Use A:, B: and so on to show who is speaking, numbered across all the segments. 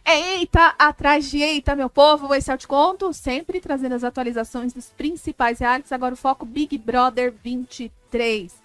A: Eita, atrás de eita, meu povo, esse é o Te Conto, sempre trazendo as atualizações dos principais realities. Agora o foco Big Brother 23.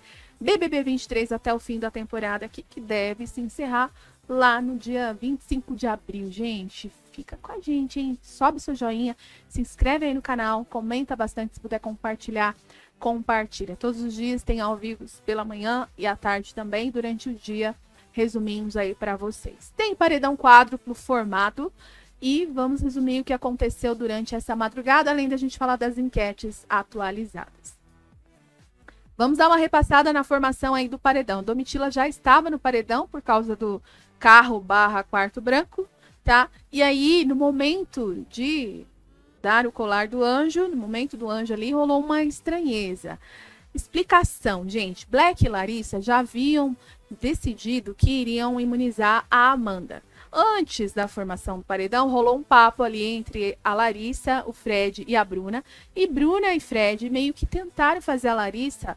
A: BBB 23 até o fim da temporada aqui, que deve se encerrar lá no dia 25 de abril. Gente, fica com a gente, hein? Sobe seu joinha, se inscreve aí no canal, comenta bastante, se puder compartilhar, compartilha. Todos os dias tem ao vivo pela manhã e à tarde também, durante o dia, resumimos aí para vocês. Tem paredão quádruplo formado e vamos resumir o que aconteceu durante essa madrugada, além da gente falar das enquetes atualizadas. Vamos dar uma repassada na formação aí do paredão. Domitila já estava no paredão por causa do carro/quarto branco, tá? E aí, no momento de dar o colar do anjo, no momento do anjo ali, rolou uma estranheza. Explicação, gente. Black e Larissa já haviam decidido que iriam imunizar a Amanda. Antes da formação do paredão, rolou um papo ali entre a Larissa, o Fred e a Bruna. E Bruna e Fred meio que tentaram fazer a Larissa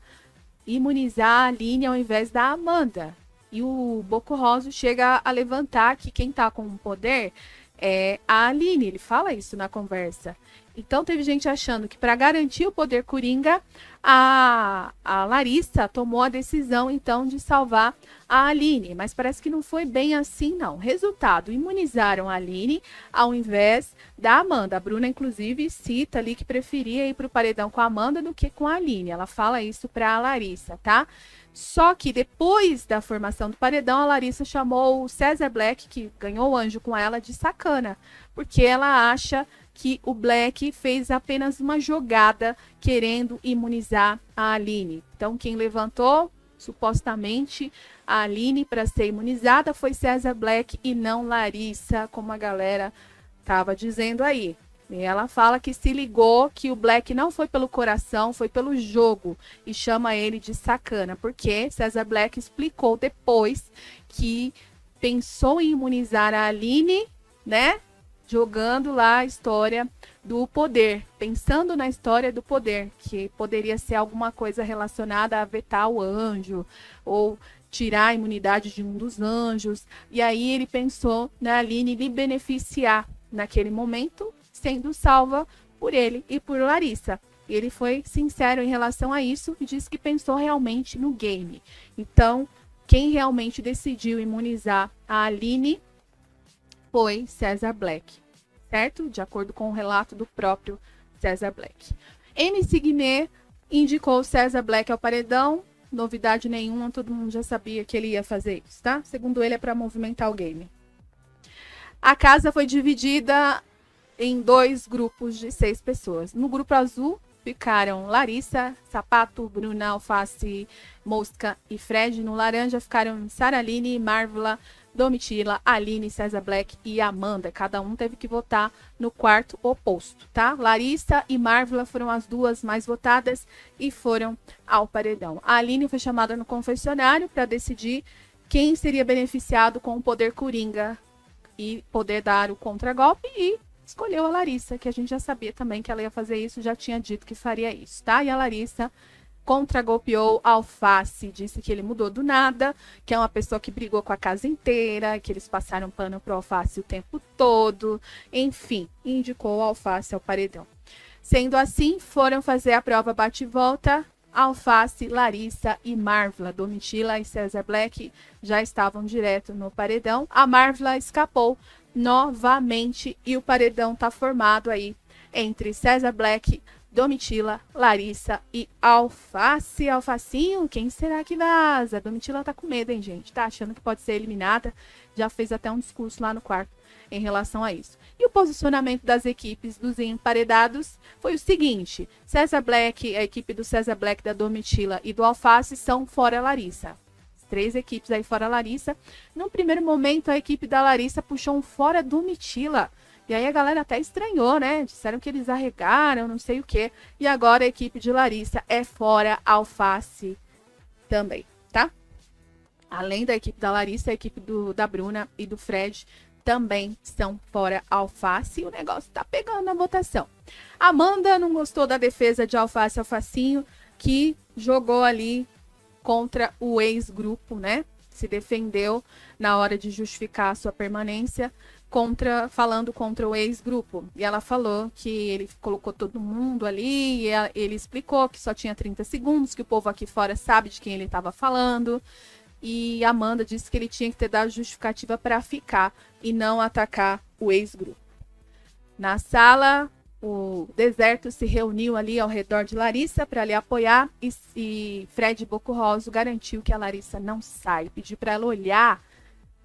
A: imunizar a Aline ao invés da Amanda. E o Bocorroso chega a levantar que quem tá com o poder é a Aline. Ele fala isso na conversa. Então teve gente achando que para garantir o poder coringa, a Larissa tomou a decisão então de salvar a Aline, mas parece que não foi bem assim não. Resultado, imunizaram a Aline ao invés da Amanda. A Bruna inclusive cita ali que preferia ir para o paredão com a Amanda do que com a Aline. Ela fala isso para a Larissa, tá? Só que depois da formação do paredão, a Larissa chamou o César Black, que ganhou o anjo com ela, de sacana, porque ela acha que o Black fez apenas uma jogada querendo imunizar a Aline. Então, quem levantou, supostamente, a Aline para ser imunizada foi César Black e não Larissa, como a galera estava dizendo aí. E ela fala que se ligou que o Black não foi pelo coração, foi pelo jogo, e chama ele de sacana, porque César Black explicou depois que pensou em imunizar a Aline, né? Jogando lá a história do poder, pensando na história do poder, que poderia ser alguma coisa relacionada a vetar o anjo, ou tirar a imunidade de um dos anjos. E aí ele pensou na Aline lhe beneficiar naquele momento, sendo salva por ele e por Larissa. E ele foi sincero em relação a isso e disse que pensou realmente no game. Então, quem realmente decidiu imunizar a Aline foi César Black, certo? De acordo com o relato do próprio César Black. MC Guimê indicou César Black ao paredão, novidade nenhuma, todo mundo já sabia que ele ia fazer isso, tá? Segundo ele, é para movimentar o game. A casa foi dividida em 2 grupos de 6 pessoas. No grupo azul ficaram Larissa, Sapato, Bruna, Alface, Mosca e Fred. No laranja ficaram Saraline, Marvela, Domitila, Aline, César Black e Amanda. Cada um teve que votar no quarto oposto, tá? Larissa e Marvela foram as 2 mais votadas e foram ao paredão. A Aline foi chamada no confessionário para decidir quem seria beneficiado com o poder coringa e poder dar o contragolpe, e escolheu a Larissa, que a gente já sabia também que ela ia fazer isso, já tinha dito que faria isso, tá? E a Larissa contragolpeou Alface, disse que ele mudou do nada, que é uma pessoa que brigou com a casa inteira, que eles passaram pano pro Alface o tempo todo, enfim, indicou Alface ao paredão. Sendo assim, foram fazer a prova bate-volta, Alface, Larissa e Marvela. Domitila e César Black já estavam direto no paredão. A Marvela escapou novamente e o paredão tá formado aí entre César Black, Domitila, Larissa e Alface. Alfacinho, quem será que vaza? Domitila tá com medo, hein, gente? Tá achando que pode ser eliminada. Já fez até um discurso lá no quarto em relação a isso. E o posicionamento das equipes dos emparedados foi o seguinte: César Black, a equipe do César Black, da Domitila e do Alface são fora Larissa. 3 equipes aí fora Larissa. No primeiro momento, a equipe da Larissa puxou um fora Domitila. E aí a galera até estranhou, né? Disseram que eles arregaram, não sei o quê. E agora a equipe de Larissa é fora Alface também, tá? Além da equipe da Larissa, a equipe da Bruna e do Fred também são fora Alface. E o negócio tá pegando na votação. Amanda não gostou da defesa de Alface Alfacinho, que jogou ali contra o ex-grupo, né? Se defendeu na hora de justificar a sua permanência, falando contra o ex-grupo. E ela falou que ele colocou todo mundo ali, e ele explicou que só tinha 30 segundos, que o povo aqui fora sabe de quem ele estava falando. E a Amanda disse que ele tinha que ter dado justificativa para ficar e não atacar o ex-grupo. Na sala, o Deserto se reuniu ali ao redor de Larissa para lhe apoiar e Fred Bocurroso garantiu que a Larissa não sai. Pediu para ela olhar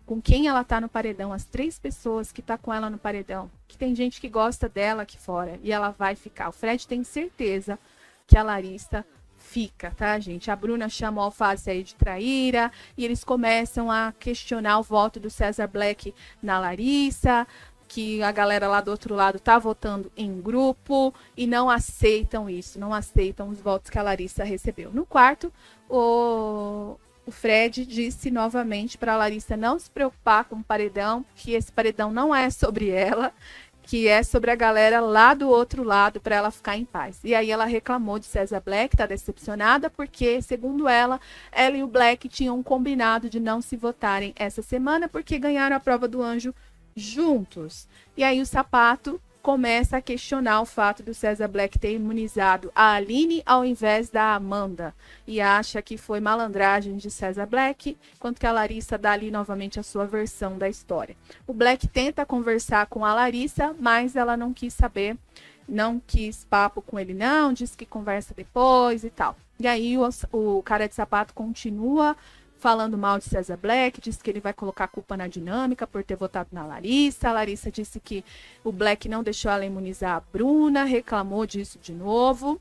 A: com quem ela tá no paredão, as 3 pessoas que tá com ela no paredão, que tem gente que gosta dela aqui fora e ela vai ficar. O Fred tem certeza que a Larissa fica, tá, gente? A Bruna chama o Alface aí de traíra e eles começam a questionar o voto do César Black na Larissa, que a galera lá do outro lado tá votando em grupo e não aceitam isso, não aceitam os votos que a Larissa recebeu. No quarto, o Fred disse novamente para a Larissa não se preocupar com o paredão, que esse paredão não é sobre ela, que é sobre a galera lá do outro lado, para ela ficar em paz. E aí ela reclamou de César Black, tá decepcionada, porque, segundo ela e o Black tinham combinado de não se votarem essa semana, porque ganharam a prova do anjo juntos. E aí o Sapato começa a questionar o fato do César Black ter imunizado a Aline ao invés da Amanda. E acha que foi malandragem de César Black, enquanto que a Larissa dá ali novamente a sua versão da história. O Black tenta conversar com a Larissa, mas ela não quis saber, não quis papo com ele não, disse que conversa depois e tal. E aí o cara de sapato continua falando mal de César Black, disse que ele vai colocar a culpa na dinâmica por ter votado na Larissa. A Larissa disse que o Black não deixou ela imunizar a Bruna, reclamou disso de novo.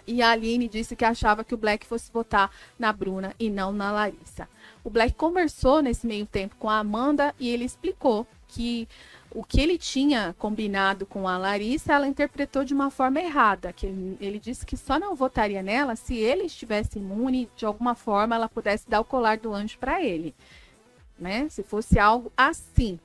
A: E a Aline disse que achava que o Black fosse votar na Bruna e não na Larissa. O Black conversou nesse meio tempo com a Amanda e ele explicou que o que ele tinha combinado com a Larissa, ela interpretou de uma forma errada. Que ele disse que só não votaria nela se ele estivesse imune, de alguma forma ela pudesse dar o colar do anjo para ele, né? Se fosse algo assim.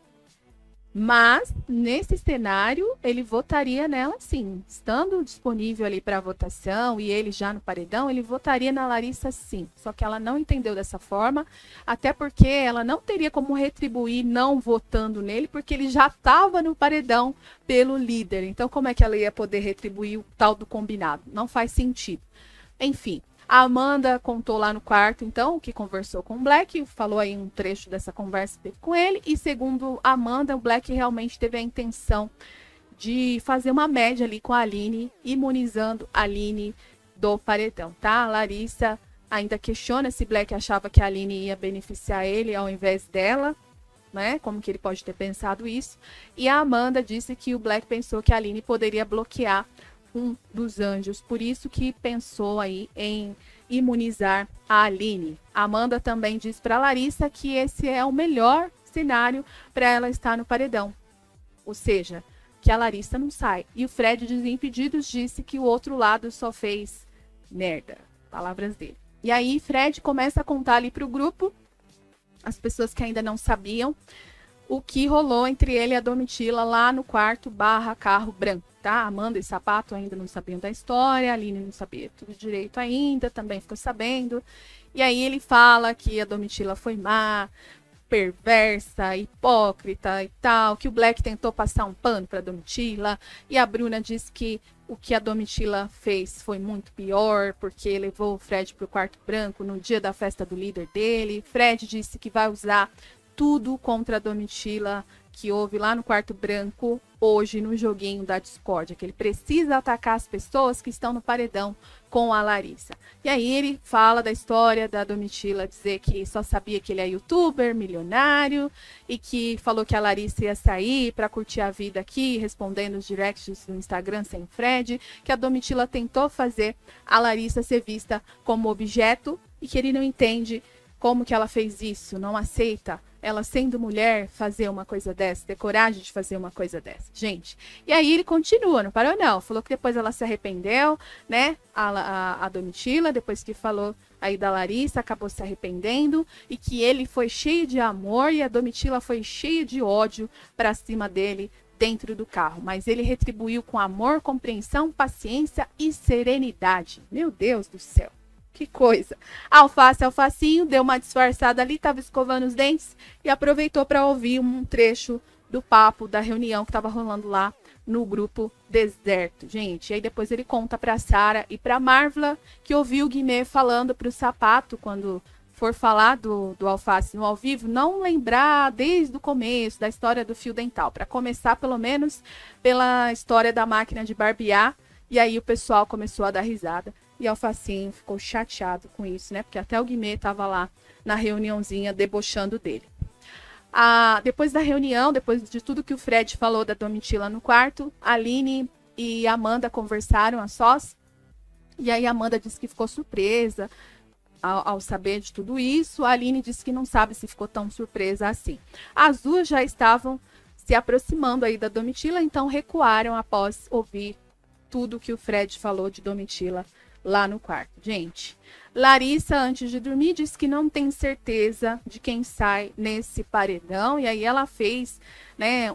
A: Mas, nesse cenário, ele votaria nela sim. Estando disponível ali para votação e ele já no paredão, ele votaria na Larissa sim. Só que ela não entendeu dessa forma, até porque ela não teria como retribuir não votando nele, porque ele já estava no paredão pelo líder. Então, como é que ela ia poder retribuir o tal do combinado? Não faz sentido. Enfim. A Amanda contou lá no quarto, então, o que conversou com o Black, falou aí um trecho dessa conversa que teve com ele, e segundo a Amanda, o Black realmente teve a intenção de fazer uma média ali com a Aline, imunizando a Aline do paredão, tá? A Larissa ainda questiona se Black achava que a Aline ia beneficiar ele ao invés dela, né? Como que ele pode ter pensado isso? E a Amanda disse que o Black pensou que a Aline poderia bloquear um dos anjos, por isso que pensou aí em imunizar a Aline. A Amanda também diz para Larissa que esse é o melhor cenário para ela estar no paredão, ou seja, que a Larissa não sai. E o Fred Desimpedidos disse que o outro lado só fez merda, palavras dele. E aí Fred começa a contar ali para o grupo, as pessoas que ainda não sabiam, o que rolou entre ele e a Domitila lá no quarto / carro branco. Tá? Amanda e Sapato ainda não sabiam da história, a Aline não sabia tudo direito ainda, também ficou sabendo. E aí ele fala que a Domitila foi má, perversa, hipócrita e tal, que o Black tentou passar um pano para Domitila, e a Bruna disse que o que a Domitila fez foi muito pior, porque levou o Fred pro quarto branco no dia da festa do líder dele. Fred disse que vai usar tudo contra a Domitila que houve lá no quarto branco hoje no joguinho da discórdia, que ele precisa atacar as pessoas que estão no paredão com a Larissa. E aí ele fala da história da Domitila, dizer que só sabia que ele é youtuber, milionário, e que falou que a Larissa ia sair para curtir a vida aqui, respondendo os directs do Instagram sem Fred, que a Domitila tentou fazer a Larissa ser vista como objeto e que ele não entende como que ela fez isso, não aceita ela sendo mulher fazer uma coisa dessa, ter coragem de fazer uma coisa dessa, gente. E aí ele continua, não parou não, falou que depois ela se arrependeu, né, a Domitila, depois que falou aí da Larissa, acabou se arrependendo, e que ele foi cheio de amor e a Domitila foi cheia de ódio pra cima dele dentro do carro, mas ele retribuiu com amor, compreensão, paciência e serenidade. Meu Deus do céu. Que coisa. Alfacinho, deu uma disfarçada ali, estava escovando os dentes e aproveitou para ouvir um trecho do papo, da reunião que estava rolando lá no grupo Deserto, gente. E aí depois ele conta para Sarah e para Marvla que ouviu o Guimê falando para o Sapato, quando for falar do Alface no ao vivo, não lembrar desde o começo da história do fio dental, para começar pelo menos pela história da máquina de barbear. E aí o pessoal começou a dar risada. E Alfacinho ficou chateado com isso, né? Porque até o Guimê estava lá na reuniãozinha debochando dele. Depois da reunião, depois de tudo que o Fred falou da Domitila no quarto, a Aline e a Amanda conversaram a sós. E aí a Amanda disse que ficou surpresa ao saber de tudo isso. A Aline disse que não sabe se ficou tão surpresa assim. As duas já estavam se aproximando aí da Domitila, então recuaram após ouvir tudo que o Fred falou de Domitila lá no quarto. Gente, Larissa, antes de dormir, disse que não tem certeza de quem sai nesse paredão. E aí ela fez, né,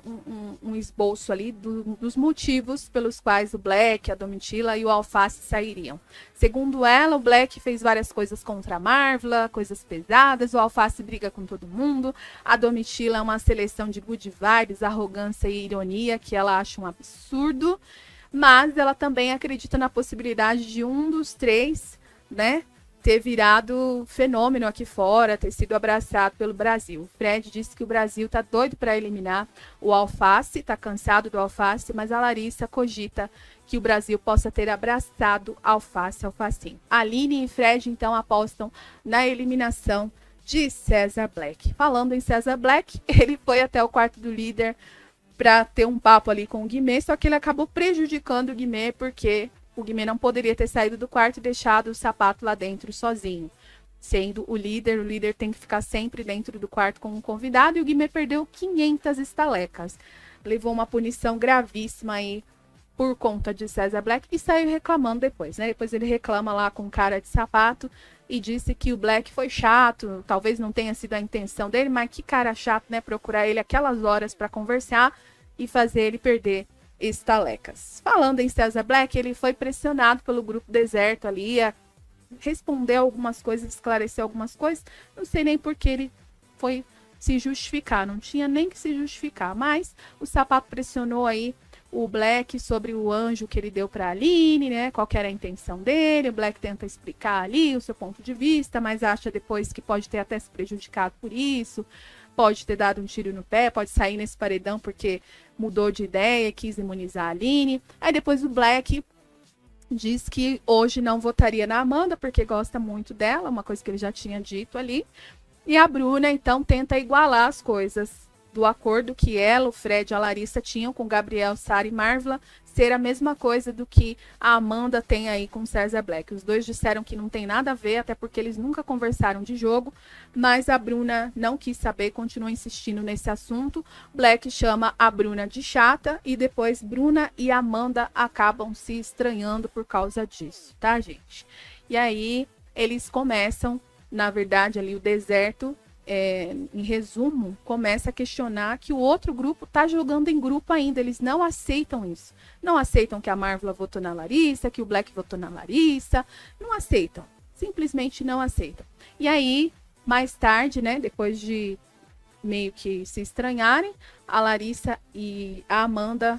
A: um esboço ali dos motivos pelos quais o Black, a Domitila e o Alface sairiam. Segundo ela, o Black fez várias coisas contra a Marvla, coisas pesadas. O Alface briga com todo mundo. A Domitila é uma seleção de good vibes, arrogância e ironia que ela acha um absurdo. Mas ela também acredita na possibilidade de um dos três, né, ter virado fenômeno aqui fora, ter sido abraçado pelo Brasil. O Fred disse que o Brasil tá doido para eliminar o Alface, tá cansado do Alface, mas a Larissa cogita que o Brasil possa ter abraçado Alfacinho. Aline e Fred, então, apostam na eliminação de César Black. Falando em César Black, ele foi até o quarto do líder para ter um papo ali com o Guimê, só que ele acabou prejudicando o Guimê, porque o Guimê não poderia ter saído do quarto e deixado o Sapato lá dentro sozinho. Sendo o líder tem que ficar sempre dentro do quarto com um convidado, e o Guimê perdeu 500 estalecas. Levou uma punição gravíssima aí por conta de César Black e saiu reclamando depois, né? Depois ele reclama lá com cara de sapato e disse que o Black foi chato, talvez não tenha sido a intenção dele, mas que cara chato, né? Procurar ele aquelas horas para conversar e fazer ele perder estalecas. Falando em César Black, ele foi pressionado pelo grupo Deserto ali a responder algumas coisas, esclarecer algumas coisas. Não sei nem por que ele foi se justificar, não tinha nem que se justificar, mas o Sapato pressionou aí o Black sobre o anjo que ele deu para a Aline, né? Qual que era a intenção dele. O Black tenta explicar ali o seu ponto de vista, mas acha depois que pode ter até se prejudicado por isso, pode ter dado um tiro no pé, pode sair nesse paredão porque mudou de ideia, quis imunizar a Aline. Aí depois o Black diz que hoje não votaria na Amanda porque gosta muito dela, uma coisa que ele já tinha dito ali. E a Bruna, então, tenta igualar as coisas do acordo que ela, o Fred e a Larissa tinham com Gabriel, Sarah e Marvla, ser a mesma coisa do que a Amanda tem aí com César Black. Os dois disseram que não tem nada a ver, até porque eles nunca conversaram de jogo, mas a Bruna não quis saber, continua insistindo nesse assunto. Black chama a Bruna de chata e depois Bruna e Amanda acabam se estranhando por causa disso, tá, gente? E aí eles começam, na verdade, ali o Deserto, em resumo, começa a questionar que o outro grupo está jogando em grupo ainda. Eles não aceitam isso. Não aceitam que a Marvla votou na Larissa, que o Black votou na Larissa. Não aceitam. Simplesmente não aceitam. E aí, mais tarde, né, depois de meio que se estranharem, a Larissa e a Amanda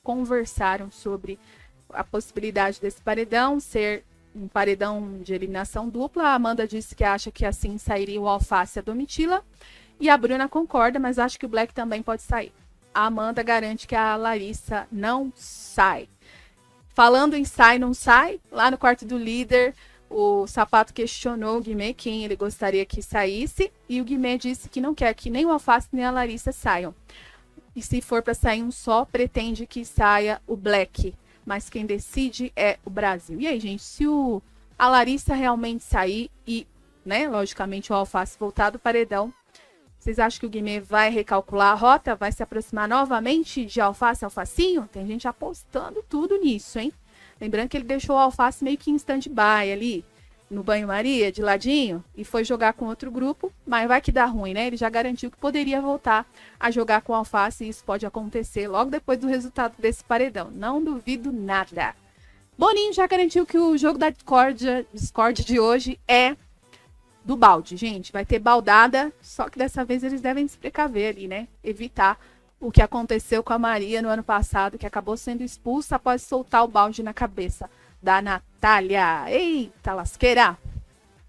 A: conversaram sobre a possibilidade desse paredão ser um paredão de eliminação dupla. A Amanda disse que acha que assim sairia o Alface e a Domitila. E a Bruna concorda, mas acha que o Black também pode sair. A Amanda garante que a Larissa não sai. Falando em sai, não sai, lá no quarto do líder, o Sapato questionou o Guimê quem ele gostaria que saísse. E o Guimê disse que não quer que nem o Alface nem a Larissa saiam. E se for para sair um só, pretende que saia o Black. Mas quem decide é o Brasil. E aí, gente, se a Larissa realmente sair e, né, logicamente, o Alface voltar do paredão, vocês acham que o Guimê vai recalcular a rota? Vai se aproximar novamente de Alface, Alfacinho? Tem gente apostando tudo nisso, hein? Lembrando que ele deixou o Alface meio que em stand-by ali, no banho-maria, de ladinho, e foi jogar com outro grupo, mas vai que dá ruim, né? Ele já garantiu que poderia voltar a jogar com o Alface, e isso pode acontecer logo depois do resultado desse paredão. Não duvido nada. Boninho já garantiu que o jogo da Discord de hoje é do balde, gente. Vai ter baldada, só que dessa vez eles devem se precaver ali, né? Evitar o que aconteceu com a Maria no ano passado, que acabou sendo expulsa após soltar o balde na cabeça da Natália. Eita, lasqueira!